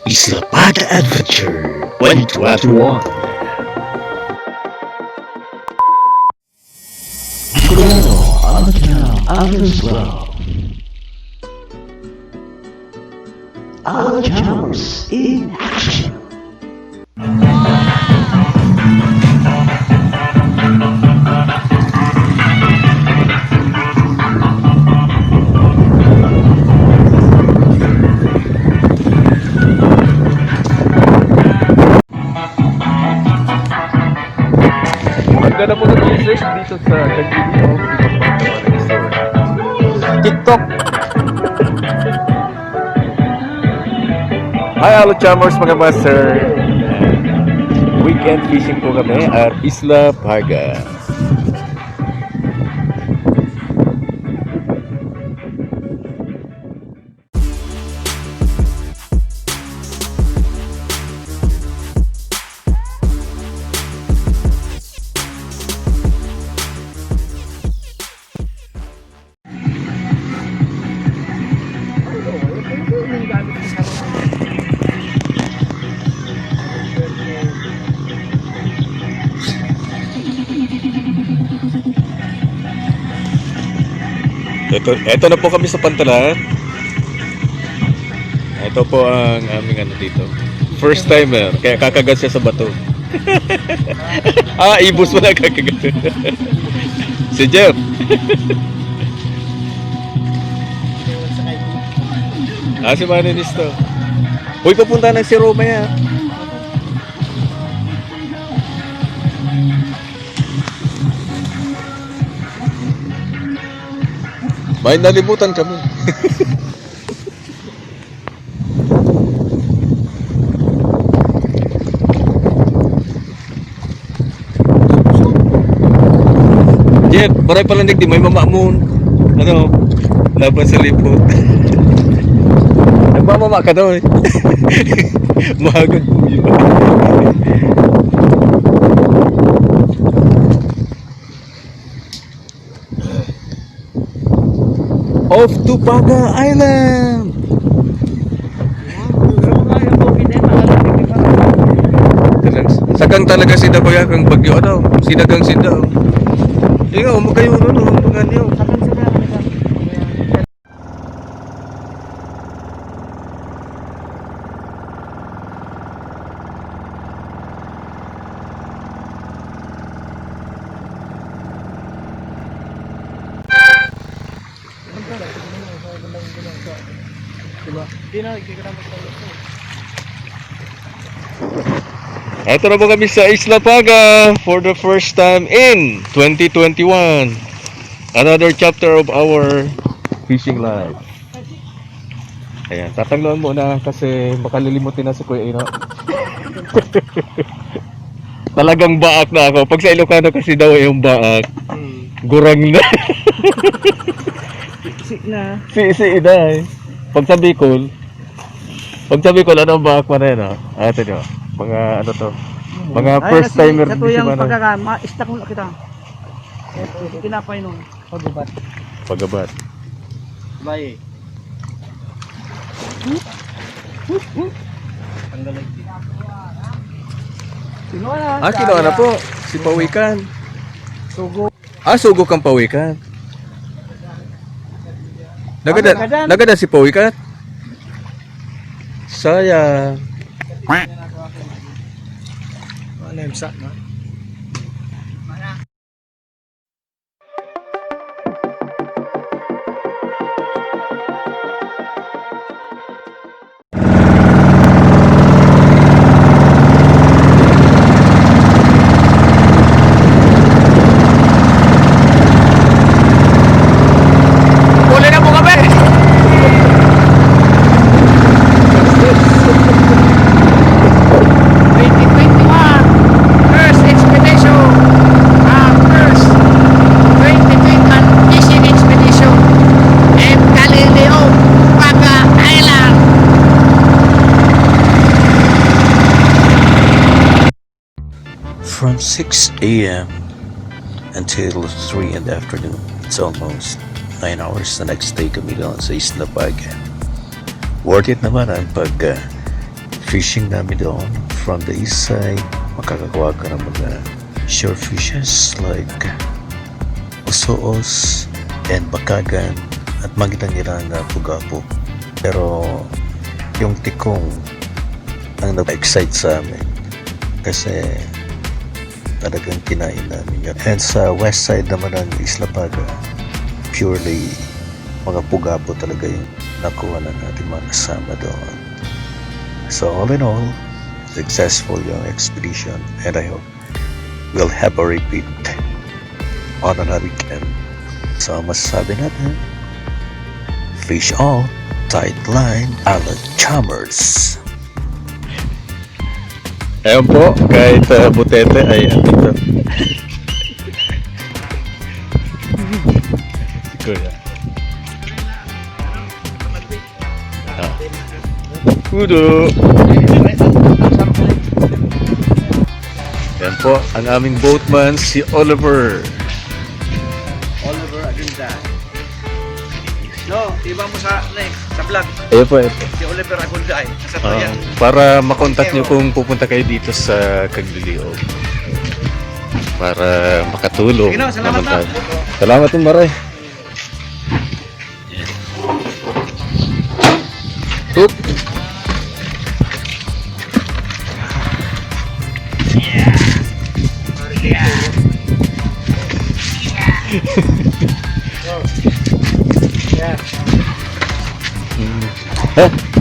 Isla Pada Adventure 2021. Colorado on the channel Adventure. Our channels in action. Ganda po ng users dito sa Cagilio, TikTok. Hi, hello Chamers mga master. Weekend fishing po kami at Isla Paga. Ito na po kami sa Pantalan. Ito po ang aming ano dito. First timer, kaya kakagat siya sa bato. Ibus mo na kakagat. Si Jeff. Si Maninis to. Uy, papunta na si Roma yan. May nalimutan kami. Jet, maray pala di may mamamon. Ano? Laban sa lipot. Nagmamama ka daw eh. Mahagad po yun. Off to Paga Island. Sakang talaga sida ko kang bagyo daw. Sinagang sida. Ikaw mo kayo no mga niyo. Ito na po kami sa Isla Paga for the first time in 2021. Another chapter of our fishing life. Ayan, tatangloan muna kasi makalilimutin na si Kuya Ino. Talagang baak na ako. Pag sa Ilocano kasi daw yung baak, gurang na. Si na eh. Pag sa Bicol, ano ang baak man yan, ate nyo? Mga ano to, mga first timer sa tuyang pagkaka, ma-stack mo kita. Kinapay nung pagabat. Bye. Kinuha na po si Pawikan. Sugo. Sugo kang Pawikan. Nagada si Pawikan. Sayang. Ano yung sak na? From 6 a.m. until 3 in the afternoon. It's almost 9 hours na nagstay kami doon sa Isla Paga. Worth it naman ang pag fishing namin doon from the east side. Makakakuha ka ng mga shore fishes like usoos and bakagan at magitang-irang na pugapo. Pero yung tikong ang nag-excite sa amin kasi talagang kinain namin yun. And sa west side naman ng Isla Paga, purely mga pugapo talaga yung nakuha na natin mga kasama doon. So all in all, successful yung expedition and I hope we'll have a repeat on another weekend. So masasabi natin, fish on, tight line, ala Chalmers. Ayun po, kahit butete ay andito. Si Kuya. Kudo! Yan po, ang aming boatman, si Oliver. Oliver Agunda. No, iba mo sa vlog. Ayun po, ayun po. Si Oliver Agunda ay nasa to yan. Para makontak nyo kung pupunta kayo dito sa Caglilio. Para makatulong. Sige na, salamat naman na. tayo. Salamat din, Maray. Oop. Yeah. Huh?